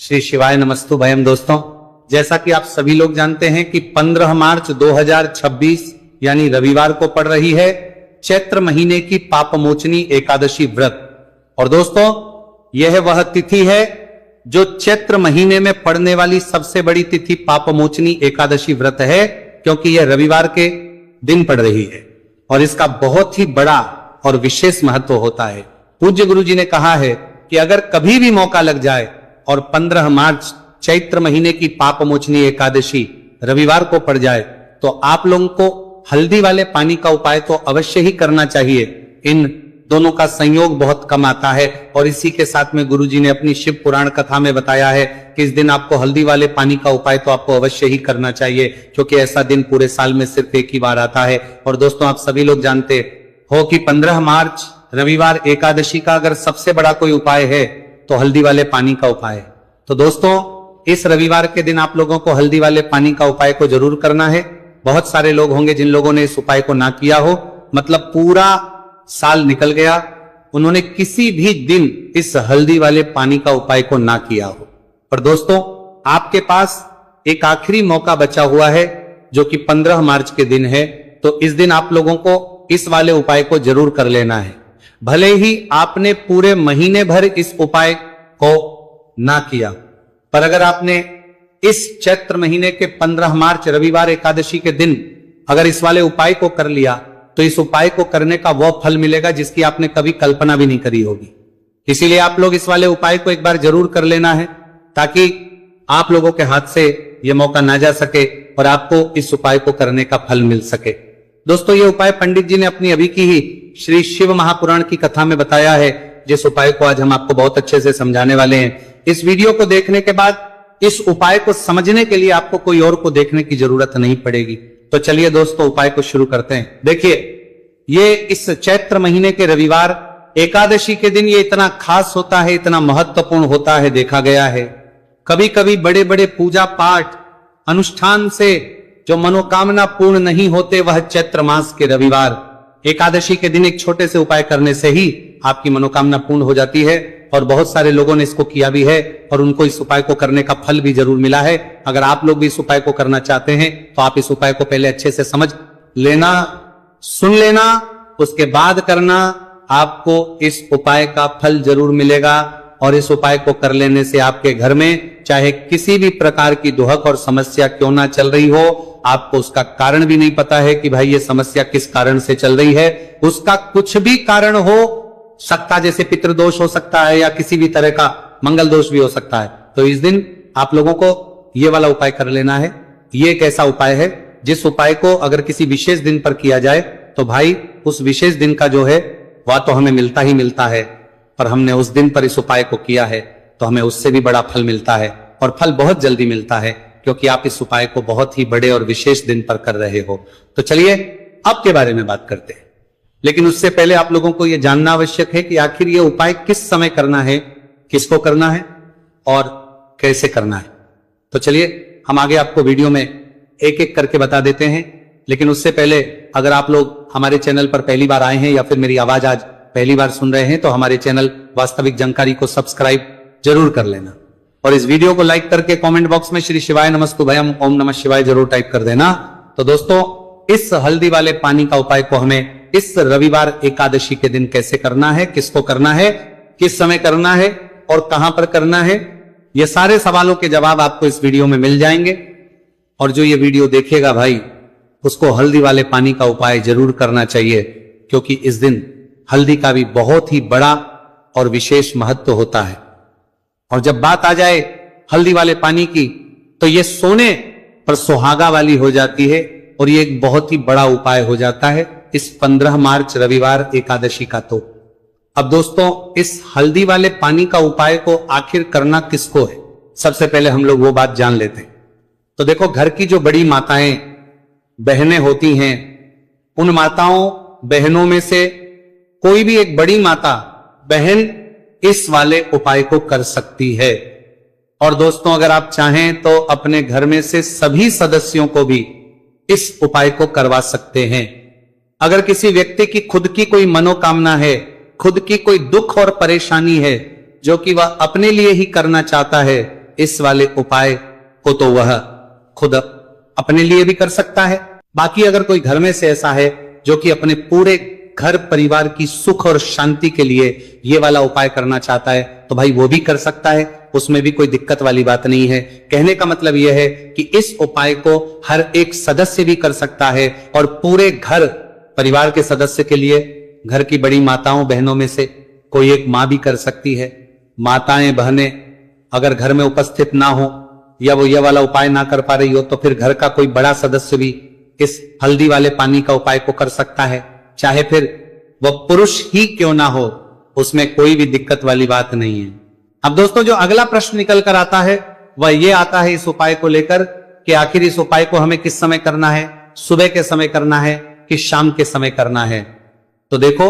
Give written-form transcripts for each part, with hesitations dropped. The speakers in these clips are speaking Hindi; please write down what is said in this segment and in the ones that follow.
श्री शिवाय नमस्तु भयम। दोस्तों, जैसा कि आप सभी लोग जानते हैं कि 15 मार्च 2026 यानी रविवार को पड़ रही है चैत्र महीने की पापमोचनी एकादशी व्रत। और दोस्तों, यह वह तिथि है जो चैत्र महीने में पड़ने वाली सबसे बड़ी तिथि पापमोचनी एकादशी व्रत है, क्योंकि यह रविवार के दिन पड़ रही है और इसका बहुत ही बड़ा और विशेष महत्व होता है। पूज्य गुरु जी ने कहा है कि अगर कभी भी मौका लग जाए और 15 मार्च चैत्र महीने की पापमोचनी एकादशी रविवार को पड़ जाए तो आप लोगों को हल्दी वाले पानी का उपाय तो अवश्य ही करना चाहिए। इन दोनों का संयोग बहुत कम आता है और इसी के साथ में गुरुजी ने अपनी शिव पुराण कथा में बताया है कि इस दिन आपको हल्दी वाले पानी का उपाय तो आपको अवश्य ही करना चाहिए, क्योंकि ऐसा दिन पूरे साल में सिर्फ एक ही बार आता है। और दोस्तों, आप सभी लोग जानते हो कि 15 मार्च रविवार एकादशी का अगर सबसे बड़ा कोई उपाय है तो हल्दी वाले पानी का उपाय है। तो दोस्तों, इस रविवार के दिन आप लोगों को हल्दी वाले पानी का उपाय को जरूर करना है। बहुत सारे लोग होंगे जिन लोगों ने इस उपाय को ना किया हो, मतलब पूरा साल निकल गया, उन्होंने किसी भी दिन इस हल्दी वाले पानी का उपाय को ना किया हो। पर दोस्तों, आपके पास एक आखिरी मौका बचा हुआ है जो कि 15 मार्च के दिन है। तो इस दिन आप लोगों को इस वाले उपाय को जरूर कर लेना है। भले ही आपने पूरे महीने भर इस उपाय को ना किया, पर अगर आपने इस चैत्र महीने के 15 मार्च रविवार एकादशी के दिन अगर इस वाले उपाय को कर लिया तो इस उपाय को करने का वह फल मिलेगा जिसकी आपने कभी कल्पना भी नहीं करी होगी। इसीलिए आप लोग इस वाले उपाय को एक बार जरूर कर लेना है, ताकि आप लोगों के हाथ से यह मौका ना जा सके और आपको इस उपाय को करने का फल मिल सके। दोस्तों, ये उपाय पंडित जी ने अपनी अभी की ही श्री शिव महापुराण की कथा में बताया है, जिस उपाय को आज हम आपको बहुत अच्छे से समझाने वाले हैं। इस वीडियो को देखने के बाद इस उपाय को समझने के लिए आपको कोई और को देखने की जरूरत नहीं पड़ेगी। तो चलिए दोस्तों, उपाय को शुरू करते हैं। देखिए, ये इस चैत्र महीने के रविवार एकादशी के दिन ये इतना खास होता है, इतना महत्वपूर्ण होता है, देखा गया है कभी कभी बड़े बड़े पूजा पाठ अनुष्ठान से जो मनोकामना पूर्ण नहीं होते, वह चैत्र मास के रविवार एकादशी के दिन एक छोटे से उपाय करने से ही आपकी मनोकामना पूर्ण हो जाती है। और बहुत सारे लोगों ने इसको किया भी है और उनको इस उपाय को करने का फल भी जरूर मिला है। अगर आप लोग भी इस उपाय को करना चाहते हैं तो आप इस उपाय को पहले अच्छे से समझ लेना, सुन लेना, उसके बाद करना। आपको इस उपाय का फल जरूर मिलेगा और इस उपाय को कर लेने से आपके घर में चाहे किसी भी प्रकार की दुहक और समस्या क्यों ना चल रही हो, आपको उसका कारण भी नहीं पता है कि भाई ये समस्या किस कारण से चल रही है, उसका कुछ भी कारण हो सकता, जैसे पितृदोष हो सकता है या किसी भी तरह का मंगल दोष भी हो सकता है, तो इस दिन आप लोगों को ये वाला उपाय कर लेना है। ये एक ऐसा उपाय है जिस उपाय को अगर किसी विशेष दिन पर किया जाए तो भाई उस विशेष दिन का जो है वह तो हमें मिलता ही मिलता है, पर हमने उस दिन पर इस उपाय को किया है तो हमें उससे भी बड़ा फल मिलता है और फल बहुत जल्दी मिलता है, क्योंकि आप इस उपाय को बहुत ही बड़े और विशेष दिन पर कर रहे हो। तो चलिए अब के बारे में बात करते हैं, लेकिन उससे पहले आप लोगों को यह जानना आवश्यक है कि आखिर यह उपाय किस समय करना है, किसको करना है और कैसे करना है। तो चलिए हम आगे आपको वीडियो में एक एक करके बता देते हैं। लेकिन उससे पहले अगर आप लोग हमारे चैनल पर पहली बार आए हैं या फिर मेरी आवाज आज पहली बार सुन रहे हैं तो हमारे चैनल वास्तविक जानकारी को सब्सक्राइब जरूर कर लेना और इस वीडियो को लाइक करके कमेंट बॉक्स में श्री शिवाय नमस्तु भयम ओम नमः शिवाय जरूर टाइप कर देना। तो दोस्तों, इस हल्दी वाले पानी का उपाय को हमें इस रविवार एकादशी के दिन कैसे करना है, किसको करना है, किस समय करना है और कहां पर करना है, ये सारे सवालों के जवाब आपको इस वीडियो में मिल जाएंगे। और जो ये वीडियो देखेगा भाई, उसको हल्दी वाले पानी का उपाय जरूर करना चाहिए, क्योंकि इस दिन हल्दी का भी बहुत ही बड़ा और विशेष महत्व होता है। और जब बात आ जाए हल्दी वाले पानी की तो ये सोने पर सुहागा वाली हो जाती है और ये एक बहुत ही बड़ा उपाय हो जाता है इस 15 मार्च रविवार एकादशी का। तो अब दोस्तों, इस हल्दी वाले पानी का उपाय को आखिर करना किसको है, सबसे पहले हम लोग वो बात जान लेते हैं। तो देखो, घर की जो बड़ी माताएं बहनें होती हैं, उन माताओं बहनों में से कोई भी एक बड़ी माता बहन इस वाले उपाय को कर सकती है। और दोस्तों, अगर आप चाहें तो अपने घर में से सभी सदस्यों को भी इस उपाय को करवा सकते हैं। अगर किसी व्यक्ति की खुद की कोई मनोकामना है, खुद की कोई दुख और परेशानी है जो कि वह अपने लिए ही करना चाहता है, इस वाले उपाय को तो वह खुद अपने लिए भी कर सकता है। बाकी अगर कोई घर में से ऐसा है जो कि अपने पूरे घर परिवार की सुख और शांति के लिए ये वाला उपाय करना चाहता है तो भाई वो भी कर सकता है, उसमें भी कोई दिक्कत वाली बात नहीं है। कहने का मतलब यह है कि इस उपाय को हर एक सदस्य भी कर सकता है और पूरे घर परिवार के सदस्य के लिए घर की बड़ी माताओं बहनों में से कोई एक मां भी कर सकती है। माताएं बहनें अगर घर में उपस्थित ना हो या वो ये वाला उपाय ना कर पा रही हो तो फिर घर का कोई बड़ा सदस्य भी इस हल्दी वाले पानी का उपाय को कर सकता है, चाहे फिर वह पुरुष ही क्यों ना हो, उसमें कोई भी दिक्कत वाली बात नहीं है। अब दोस्तों जो अगला प्रश्न निकल कर आता है वह ये आता है इस उपाय को लेकर कि आखिर इस उपाय को हमें किस समय करना है, सुबह के समय करना है कि शाम के समय करना है। तो देखो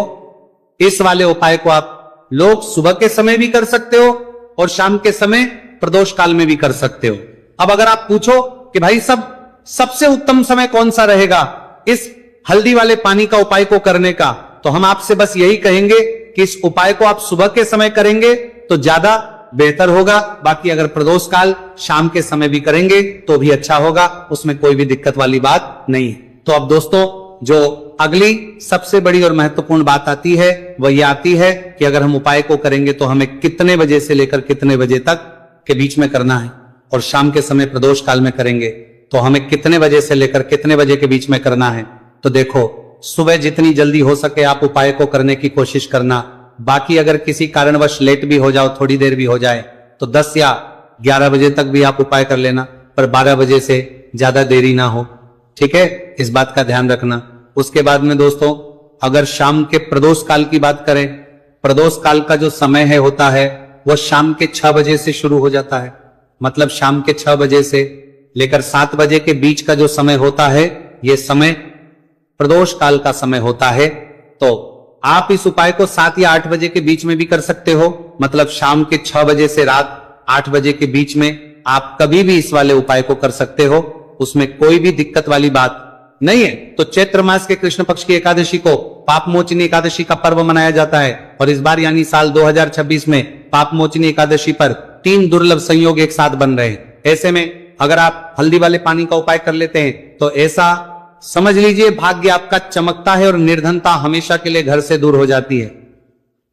इस वाले उपाय को आप लोग सुबह के समय भी कर सकते हो और शाम के समय प्रदोष काल में भी कर सकते हो। अब अगर आप पूछो कि भाई सबसे उत्तम समय कौन सा रहेगा इस हल्दी वाले पानी का उपाय को करने का, तो हम आपसे बस यही कहेंगे कि इस उपाय को आप सुबह के समय करेंगे तो ज्यादा बेहतर होगा। बाकी अगर प्रदोष काल शाम के समय भी करेंगे तो भी अच्छा होगा, उसमें कोई भी दिक्कत वाली बात नहीं है। तो अब दोस्तों जो अगली सबसे बड़ी और महत्वपूर्ण बात आती है वह यह आती है कि अगर हम उपाय को करेंगे तो हमें कितने बजे से लेकर कितने बजे तक के बीच में करना है, और शाम के समय प्रदोष काल में करेंगे तो हमें कितने बजे से लेकर कितने बजे के बीच में करना है। तो देखो सुबह जितनी जल्दी हो सके आप उपाय को करने की कोशिश करना। बाकी अगर किसी कारणवश लेट भी हो जाओ, थोड़ी देर भी हो जाए, तो 10 या 11 बजे तक भी आप उपाय कर लेना, पर 12 बजे से ज्यादा देरी ना हो, ठीक है, इस बात का ध्यान रखना। उसके बाद में दोस्तों अगर शाम के प्रदोष काल की बात करें, प्रदोष काल का जो समय है होता है वह शाम के 6 बजे से शुरू हो जाता है। मतलब शाम के 6 बजे से लेकर 7 बजे के बीच का जो समय होता है यह समय प्रदोष काल का समय होता है। तो आप इस उपाय को 7 या 8 बजे के बीच में भी कर सकते हो। मतलब शाम के 6 बजे से रात 8 बजे के बीच में आप कभी भी इस वाले उपाय को कर सकते हो, उसमें कोई भी दिक्कत वाली बात नहीं है। तो चैत्र मास के कृष्ण पक्ष की एकादशी को पाप मोचनी एकादशी का पर्व मनाया जाता है और इस बार यानी साल 2026 में पाप मोचनी एकादशी पर 3 दुर्लभ संयोग एक साथ बन रहे हैं। ऐसे में अगर आप हल्दी वाले पानी का उपाय कर लेते हैं तो ऐसा समझ लीजिए भाग्य आपका चमकता है और निर्धनता हमेशा के लिए घर से दूर हो जाती है।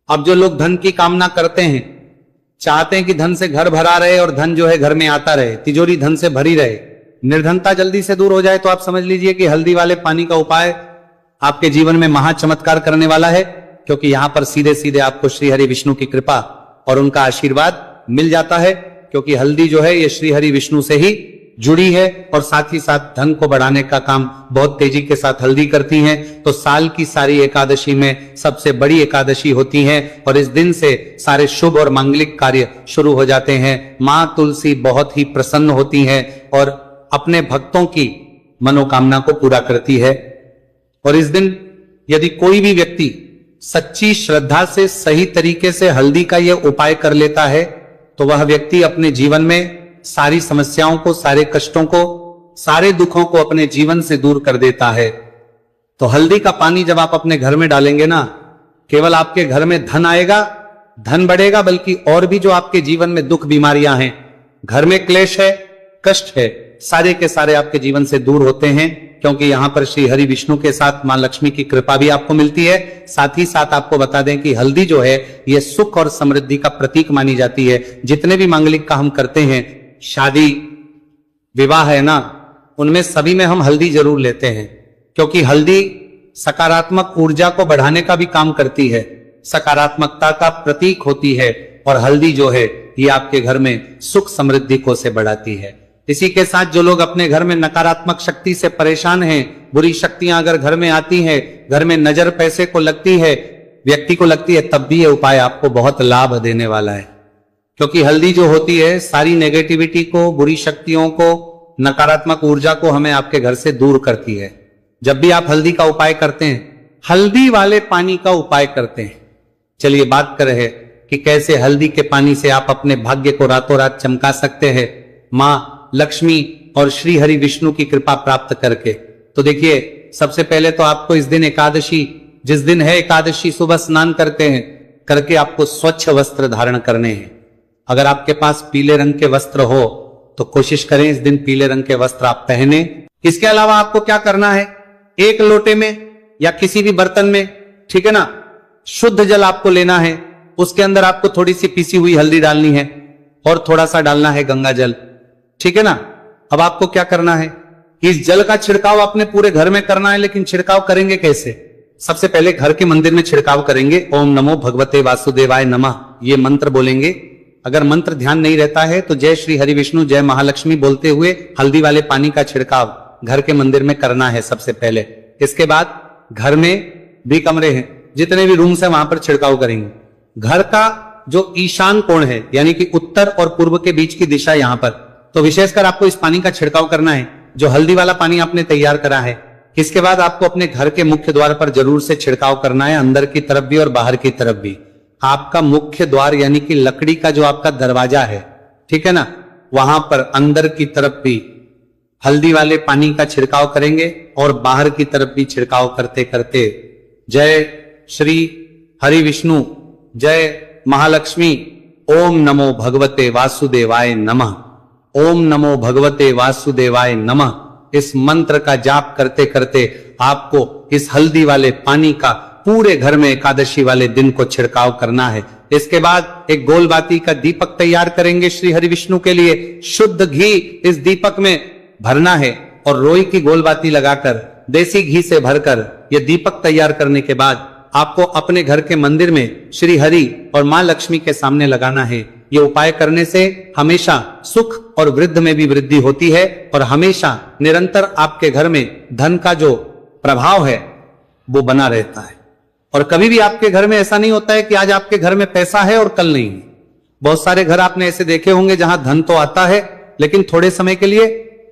अब जो लोग धन की कामना करते हैं, चाहते हैं कि धन से घर भरा रहे और धन जो है घर में आता रहे, तिजोरी धन से भरी रहे, निर्धनता जल्दी से दूर हो जाए, तो आप समझ लीजिए कि हल्दी वाले पानी का उपाय आपके जीवन में महा चमत्कार करने वाला है। क्योंकि यहां पर सीधे सीधे आपको श्री हरि विष्णु की कृपा और उनका आशीर्वाद मिल जाता है। क्योंकि हल्दी जो है ये श्री हरि विष्णु से ही जुड़ी है और साथ ही साथ धन को बढ़ाने का काम बहुत तेजी के साथ हल्दी करती हैं। तो साल की सारी एकादशी में सबसे बड़ी एकादशी होती है और इस दिन से सारे शुभ और मांगलिक कार्य शुरू हो जाते हैं। मां तुलसी बहुत ही प्रसन्न होती हैं और अपने भक्तों की मनोकामना को पूरा करती है। और इस दिन यदि कोई भी व्यक्ति सच्ची श्रद्धा से सही तरीके से हल्दी का यह उपाय कर लेता है तो वह व्यक्ति अपने जीवन में सारी समस्याओं को, सारे कष्टों को, सारे दुखों को अपने जीवन से दूर कर देता है। तो हल्दी का पानी जब आप अपने घर में डालेंगे ना, केवल आपके घर में धन आएगा, धन बढ़ेगा, बल्कि और भी जो आपके जीवन में दुख बीमारियां हैं, घर में क्लेश है, कष्ट है, सारे के सारे आपके जीवन से दूर होते हैं। क्योंकि यहां पर श्री हरि विष्णु के साथ मां लक्ष्मी की कृपा भी आपको मिलती है। साथ ही साथ आपको बता दें कि हल्दी जो है यह सुख और समृद्धि का प्रतीक मानी जाती है। जितने भी मांगलिक का हम करते हैं, शादी विवाह है ना, उनमें सभी में हम हल्दी जरूर लेते हैं। क्योंकि हल्दी सकारात्मक ऊर्जा को बढ़ाने का भी काम करती है, सकारात्मकता का प्रतीक होती है और हल्दी जो है ये आपके घर में सुख समृद्धि को से बढ़ाती है। इसी के साथ जो लोग अपने घर में नकारात्मक शक्ति से परेशान हैं, बुरी शक्तियां अगर घर में आती हैं, घर में नजर पैसे को लगती है, व्यक्ति को लगती है, तब भी ये उपाय आपको बहुत लाभ देने वाला है। क्योंकि हल्दी जो होती है सारी नेगेटिविटी को, बुरी शक्तियों को, नकारात्मक ऊर्जा को हमें आपके घर से दूर करती है। जब भी आप हल्दी का उपाय करते हैं, हल्दी वाले पानी का उपाय करते हैं, चलिए बात कर रहे कि कैसे हल्दी के पानी से आप अपने भाग्य को रातों रात चमका सकते हैं मां लक्ष्मी और श्री हरि विष्णु की कृपा प्राप्त करके। तो देखिए सबसे पहले तो आपको इस दिन एकादशी, जिस दिन है एकादशी, सुबह स्नान करते हैं, करके आपको स्वच्छ वस्त्र धारण करने हैं। अगर आपके पास पीले रंग के वस्त्र हो तो कोशिश करें इस दिन पीले रंग के वस्त्र आप पहने। इसके अलावा आपको क्या करना है, एक लोटे में या किसी भी बर्तन में, ठीक है ना, शुद्ध जल आपको लेना है। उसके अंदर आपको थोड़ी सी पीसी हुई हल्दी डालनी है और थोड़ा सा डालना है गंगा जल, ठीक है ना। अब आपको क्या करना है, इस जल का छिड़काव अपने पूरे घर में करना है। लेकिन छिड़काव करेंगे कैसे? सबसे पहले घर के मंदिर में छिड़काव करेंगे। ओम नमो भगवते वासुदेवाय नमः, ये मंत्र बोलेंगे। अगर मंत्र ध्यान नहीं रहता है तो जय श्री हरि विष्णु जय महालक्ष्मी बोलते हुए हल्दी वाले पानी का छिड़काव घर के मंदिर में करना है सबसे पहले। इसके बाद घर में भी कमरे हैं, जितने भी रूम्स हैं वहां पर छिड़काव करेंगे। घर का जो ईशान कोण है यानी कि उत्तर और पूर्व के बीच की दिशा, यहां पर तो विशेषकर आपको इस पानी का छिड़काव करना है, जो हल्दी वाला पानी आपने तैयार करा है। इसके बाद आपको अपने घर के मुख्य द्वार पर जरूर से छिड़काव करना है, अंदर की तरफ भी और बाहर की तरफ भी। आपका मुख्य द्वार यानी कि लकड़ी का जो आपका दरवाजा है, ठीक है ना, वहां पर अंदर की तरफ भी हल्दी वाले पानी का छिड़काव करेंगे और बाहर की तरफ भी छिड़काव करते करते जय श्री हरि विष्णु जय महालक्ष्मी ओम नमो भगवते वासुदेवाय नमः, ओम नमो भगवते वासुदेवाय नमः, इस मंत्र का जाप करते करते आपको इस हल्दी वाले पानी का पूरे घर में एकादशी वाले दिन को छिड़काव करना है। इसके बाद एक गोलबाती का दीपक तैयार करेंगे श्री हरि विष्णु के लिए। शुद्ध घी इस दीपक में भरना है और रोई की गोलबाती लगाकर देसी घी से भरकर यह दीपक तैयार करने के बाद आपको अपने घर के मंदिर में श्री हरि और मां लक्ष्मी के सामने लगाना है। ये उपाय करने से हमेशा सुख और वृद्धि में भी वृद्धि होती है और हमेशा निरंतर आपके घर में धन का जो प्रभाव है वो बना रहता है। और कभी भी आपके घर में ऐसा नहीं होता है कि आज आपके घर में पैसा है और कल नहीं है। बहुत सारे घर आपने ऐसे देखे होंगे जहां धन तो आता है लेकिन थोड़े समय के लिए,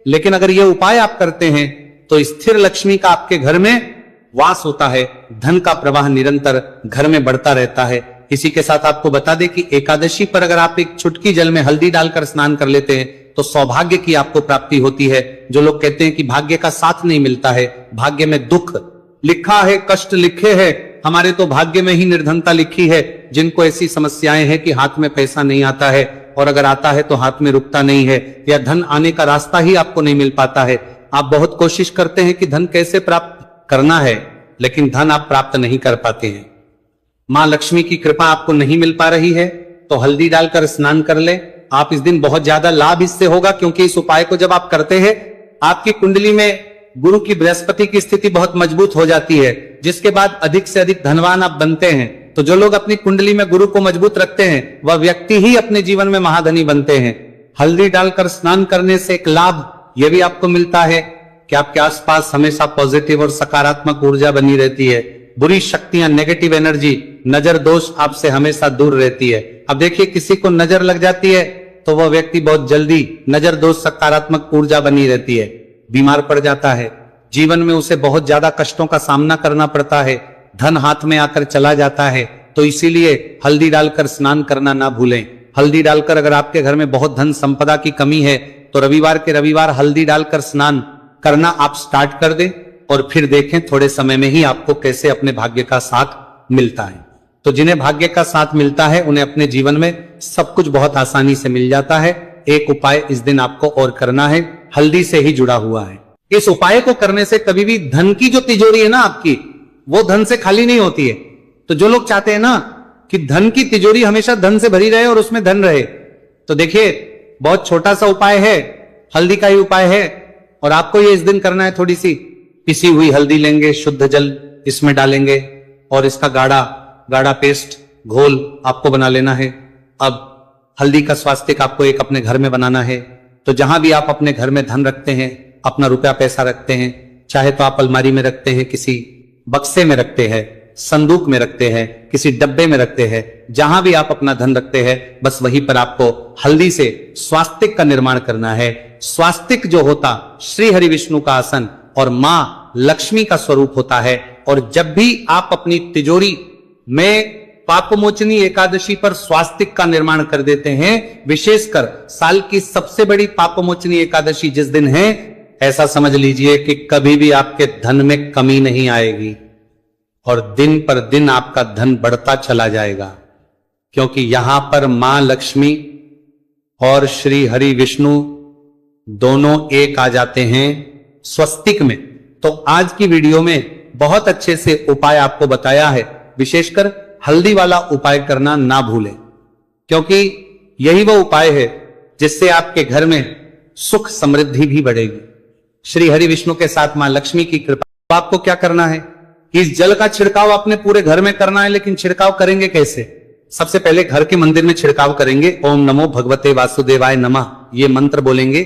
लेकिन अगर ये उपाय आप करते हैं तो स्थिर लक्ष्मी का आपके घर में वास होता है, धन का प्रवाह निरंतर घर में बढ़ता रहता है। इसी के साथ आपको बता दें कि एकादशी पर अगर आप एक चुटकी जल में हल्दी डालकर स्नान कर लेते हैं तो सौभाग्य की आपको प्राप्ति होती है। जो लोग कहते हैं कि भाग्य का साथ नहीं मिलता है, भाग्य में दुख लिखा है, कष्ट लिखे हैं, हमारे तो भाग्य में ही निर्धनता लिखी है। जिनको ऐसी समस्याएं हैं कि हाथ में पैसा नहीं आता है और अगर आता है तो हाथ में रुकता नहीं है या धन आने का रास्ता ही आपको नहीं मिल पाता है, आप बहुत कोशिश करते हैं कि धन कैसे प्राप्त करना है लेकिन धन आप प्राप्त नहीं कर पाते हैं, मां लक्ष्मी की कृपा आपको नहीं मिल पा रही है, तो हल्दी डालकर स्नान कर ले। आप इस दिन बहुत ज्यादा लाभ इससे होगा क्योंकि इस उपाय को जब आप करते हैं आपकी कुंडली में गुरु की बृहस्पति की स्थिति बहुत मजबूत हो जाती है, जिसके बाद अधिक से अधिक धनवान आप बनते हैं। तो जो लोग अपनी कुंडली में गुरु को मजबूत रखते हैं वह व्यक्ति ही अपने जीवन में महाधनी बनते हैं। हल्दी डालकर स्नान करने से एक लाभ यह भी आपको मिलता है कि आपके आसपास हमेशा पॉजिटिव और सकारात्मक ऊर्जा बनी रहती है। बुरी शक्तियां, नेगेटिव एनर्जी, नजर दोष आपसे हमेशा दूर रहती है। अब देखिए किसी को नजर लग जाती है तो वह व्यक्ति बहुत जल्दी नजर दोष सकारात्मक ऊर्जा बनी रहती है, बीमार पड़ जाता है, जीवन में उसे बहुत ज्यादा कष्टों का सामना करना पड़ता है, धन हाथ में आकर चला जाता है। तो इसीलिए हल्दी डालकर स्नान करना ना भूलें। हल्दी डालकर अगर आपके घर में बहुत धन संपदा की कमी है तो रविवार के रविवार हल्दी डालकर स्नान करना आप स्टार्ट कर दें और फिर देखें थोड़े समय में ही आपको कैसे अपने भाग्य का साथ मिलता है। तो जिन्हें भाग्य का साथ मिलता है उन्हें अपने जीवन में सब कुछ बहुत आसानी से मिल जाता है। एक उपाय इस दिन आपको और करना है, हल्दी से ही जुड़ा हुआ है। इस उपाय को करने से कभी भी धन की जो तिजोरी है ना आपकी, वो धन से खाली नहीं होती है। तो जो लोग चाहते हैं ना कि धन की तिजोरी हमेशा धन से भरी रहे और उसमें धन रहे, तो देखिए बहुत छोटा सा उपाय है, हल्दी का ही उपाय है। और आपको ये इस दिन करना है, थोड़ी सी पिसी हुई हल्दी लेंगे, शुद्ध जल इसमें डालेंगे और इसका गाढ़ा गाढ़ा पेस्ट घोल आपको बना लेना है। अब हल्दी का स्वास्तिक आपको एक अपने घर में बनाना है। तो जहां भी आप अपने घर में धन रखते हैं, अपना रुपया पैसा रखते हैं, चाहे तो आप अलमारी में रखते हैं, किसी बक्से में रखते हैं, संदूक में रखते हैं, किसी डब्बे में रखते हैं, जहां भी आप अपना धन रखते हैं बस वहीं पर आपको हल्दी से स्वास्तिक का निर्माण करना है। स्वास्तिक जो होता श्री हरि विष्णु का आसन और मां लक्ष्मी का स्वरूप होता है। और जब भी आप अपनी तिजोरी में पापमोचनी एकादशी पर स्वास्तिक का निर्माण कर देते हैं, विशेषकर साल की सबसे बड़ी पापमोचनी एकादशी जिस दिन है, ऐसा समझ लीजिए कि कभी भी आपके धन में कमी नहीं आएगी और दिन पर दिन आपका धन बढ़ता चला जाएगा, क्योंकि यहां पर मां लक्ष्मी और श्री हरि विष्णु दोनों एक आ जाते हैं स्वस्तिक में। तो आज की वीडियो में बहुत अच्छे से उपाय आपको बताया है, विशेषकर हल्दी वाला उपाय करना ना भूलें, क्योंकि यही वो उपाय है जिससे आपके घर में सुख समृद्धि भी बढ़ेगी। श्री हरि विष्णु के साथ मां लक्ष्मी की कृपा। आपको क्या करना है, इस जल का छिड़काव अपने पूरे घर में करना है, लेकिन छिड़काव करेंगे कैसे? सबसे पहले घर के मंदिर में छिड़काव करेंगे। ओम नमो भगवते वासुदेवाय नमः, ये मंत्र बोलेंगे।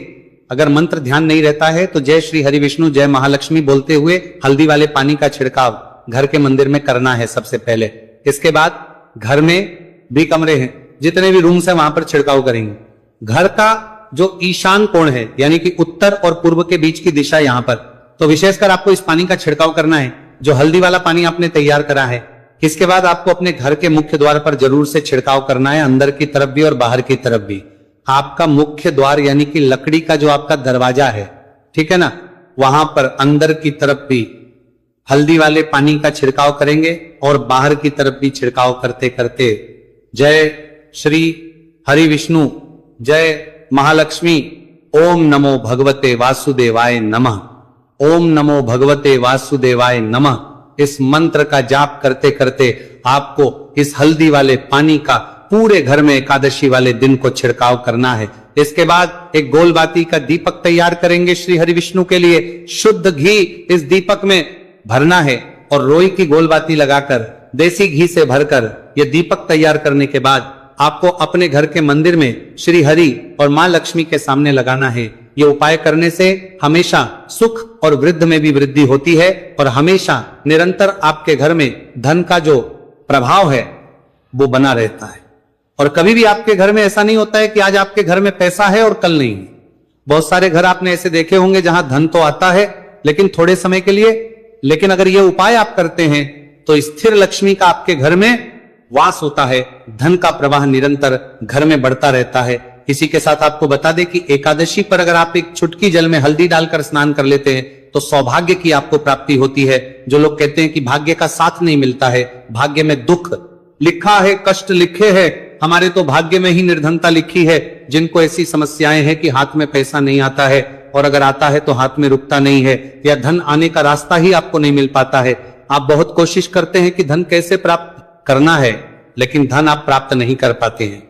अगर मंत्र ध्यान नहीं रहता है तो जय श्री हरि विष्णु जय महालक्ष्मी बोलते हुए हल्दी वाले पानी का छिड़काव घर के मंदिर में करना है सबसे पहले। इसके बाद घर में भी कमरे हैं, जितने भी रूम्स हैं वहां पर छिड़काव करेंगे। घर का जो ईशान कोण है, यानी कि उत्तर और पूर्व के बीच की दिशा, यहां पर तो विशेषकर आपको इस पानी का छिड़काव करना है, जो हल्दी वाला पानी आपने तैयार करा है। इसके बाद आपको अपने घर के मुख्य द्वार पर जरूर से छिड़काव करना है, अंदर की तरफ भी और बाहर की तरफ भी। आपका मुख्य द्वार यानी कि लकड़ी का जो आपका दरवाजा है, ठीक है ना, वहां पर अंदर की तरफ भी हल्दी वाले पानी का छिड़काव करेंगे और बाहर की तरफ भी छिड़काव करते करते जय श्री हरि विष्णु जय महालक्ष्मी ओम नमो भगवते वासुदेवाय नमः, ओम नमो भगवते वासुदेवाय नमः, इस मंत्र का जाप करते करते आपको इस हल्दी वाले पानी का पूरे घर में एकादशी वाले दिन को छिड़काव करना है। इसके बाद एक गोल बाती का दीपक तैयार करेंगे श्री हरि विष्णु के लिए। शुद्ध घी इस दीपक में भरना है और रोई की गोल बाती लगाकर देसी घी से भरकर यह दीपक तैयार करने के बाद आपको अपने घर के मंदिर में श्री हरि और मां लक्ष्मी के सामने लगाना है। ये उपाय करने से हमेशा सुख और वृद्धि में भी वृद्धि होती है और हमेशा निरंतर आपके घर में धन का जो प्रभाव है वो बना रहता है। और कभी भी आपके घर में ऐसा नहीं होता है कि आज आपके घर में पैसा है और कल नहीं है। बहुत सारे घर आपने ऐसे देखे होंगे जहां धन तो आता है लेकिन थोड़े समय के लिए, लेकिन अगर ये उपाय आप करते हैं तो स्थिर लक्ष्मी का आपके घर में वास होता है, धन का प्रवाह निरंतर घर में बढ़ता रहता है। इसी के साथ आपको बता दें कि एकादशी पर अगर आप एक चुटकी जल में हल्दी डालकर स्नान कर लेते हैं तो सौभाग्य की आपको प्राप्ति होती है। जो लोग कहते हैं कि भाग्य का साथ नहीं मिलता है, भाग्य में दुख लिखा है, कष्ट लिखे हैं, हमारे तो भाग्य में ही निर्धनता लिखी है। जिनको ऐसी समस्याएं हैं कि हाथ में पैसा नहीं आता है और अगर आता है तो हाथ में रुकता नहीं है, या धन आने का रास्ता ही आपको नहीं मिल पाता है। आप बहुत कोशिश करते हैं कि धन कैसे प्राप्त करना है, लेकिन धन आप प्राप्त नहीं कर पाते हैं।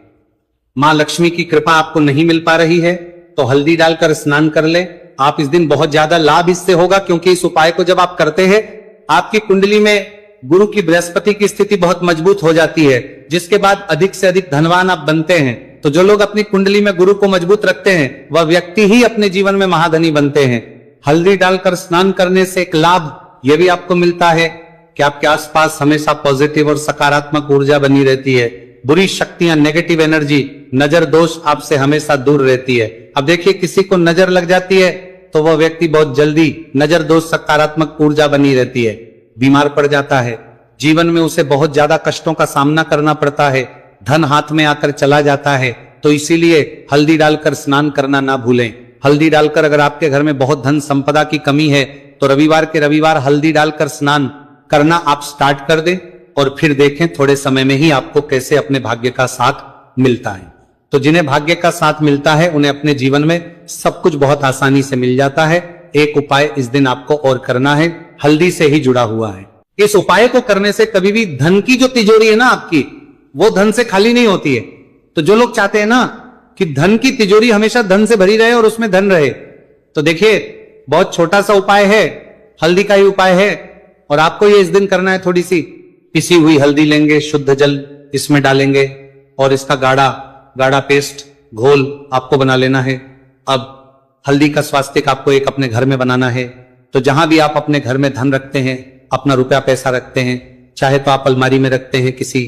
मां लक्ष्मी की कृपा आपको नहीं मिल पा रही है तो हल्दी डालकर स्नान कर ले। आप इस दिन बहुत ज्यादा लाभ इससे होगा, क्योंकि इस उपाय को जब आप करते हैं आपकी कुंडली में गुरु की बृहस्पति की स्थिति बहुत मजबूत हो जाती है, जिसके बाद अधिक से अधिक धनवान आप बनते हैं। तो जो लोग अपनी कुंडली में गुरु को मजबूत रखते हैं वह व्यक्ति ही अपने जीवन में महाधनी बनते हैं। हल्दी डालकर स्नान करने से एक लाभ यह भी आपको मिलता है कि आपके आसपास हमेशा पॉजिटिव और सकारात्मक ऊर्जा बनी रहती है। बुरी शक्तियां, नेगेटिव एनर्जी, नजर दोष आपसे हमेशा दूर रहती है। अब देखिए, किसी को नजर लग जाती है तो वह व्यक्ति बहुत जल्दी नजर दोष सकारात्मक ऊर्जा बनी रहती है, बीमार पड़ जाता है, जीवन में उसे बहुत ज्यादा कष्टों का सामना करना पड़ता है, धन हाथ में आकर चला जाता है। तो इसीलिए हल्दी डालकर स्नान करना ना भूलें। हल्दी डालकर अगर आपके घर में बहुत धन संपदा की कमी है तो रविवार के रविवार हल्दी डालकर स्नान करना आप स्टार्ट कर दें और फिर देखें थोड़े समय में ही आपको कैसे अपने भाग्य का साथ मिलता है। तो जिन्हें भाग्य का साथ मिलता है उन्हें अपने जीवन में सब कुछ बहुत आसानी से मिल जाता है। एक उपाय इस दिन आपको और करना है, हल्दी से ही जुड़ा हुआ है। इस उपाय को करने से कभी भी धन की जो तिजोरी है ना आपकी, वो धन से खाली नहीं होती है। तो जो लोग चाहते हैं ना कि धन की तिजोरी हमेशा धन से भरी रहे और उसमें धन रहे, तो देखिए बहुत छोटा सा उपाय है, हल्दी का ही उपाय है। और आपको ये इस दिन करना है, थोड़ी सी पिसी हुई हल्दी लेंगे, शुद्ध जल इसमें डालेंगे और इसका गाढ़ा गाढ़ा पेस्ट घोल आपको बना लेना है। अब हल्दी का स्वास्तिक आपको एक अपने घर में बनाना है। तो जहां भी आप अपने घर में धन रखते हैं, अपना रुपया पैसा रखते हैं, चाहे तो आप अलमारी में रखते हैं, किसी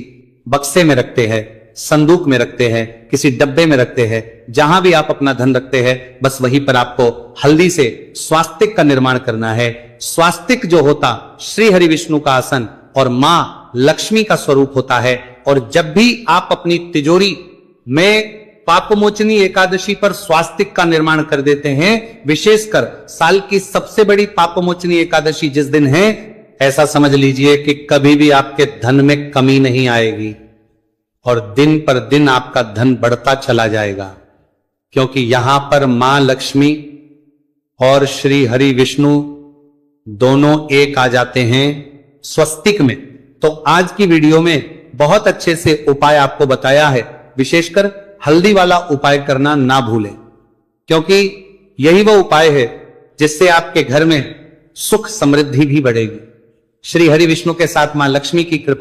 बक्से में रखते हैं, संदूक में रखते हैं, किसी डब्बे में रखते हैं, जहां भी आप अपना धन रखते हैं बस वहीं पर आपको हल्दी से स्वास्तिक का निर्माण करना है। स्वास्तिक जो होता श्री हरि विष्णु का आसन और मां लक्ष्मी का स्वरूप होता है। और जब भी आप अपनी तिजोरी में पापमोचनी एकादशी पर स्वास्तिक का निर्माण कर देते हैं, विशेषकर साल की सबसे बड़ी पापमोचनी एकादशी जिस दिन है, ऐसा समझ लीजिए कि कभी भी आपके धन में कमी नहीं आएगी और दिन पर दिन आपका धन बढ़ता चला जाएगा। क्योंकि यहां पर मां लक्ष्मी और श्री हरि विष्णु दोनों एक आ जाते हैं स्वस्तिक में। तो आज की वीडियो में बहुत अच्छे से उपाय आपको बताया है, विशेषकर हल्दी वाला उपाय करना ना भूलें, क्योंकि यही वो उपाय है जिससे आपके घर में सुख समृद्धि भी बढ़ेगी। श्री हरि विष्णु के साथ मां लक्ष्मी की कृपा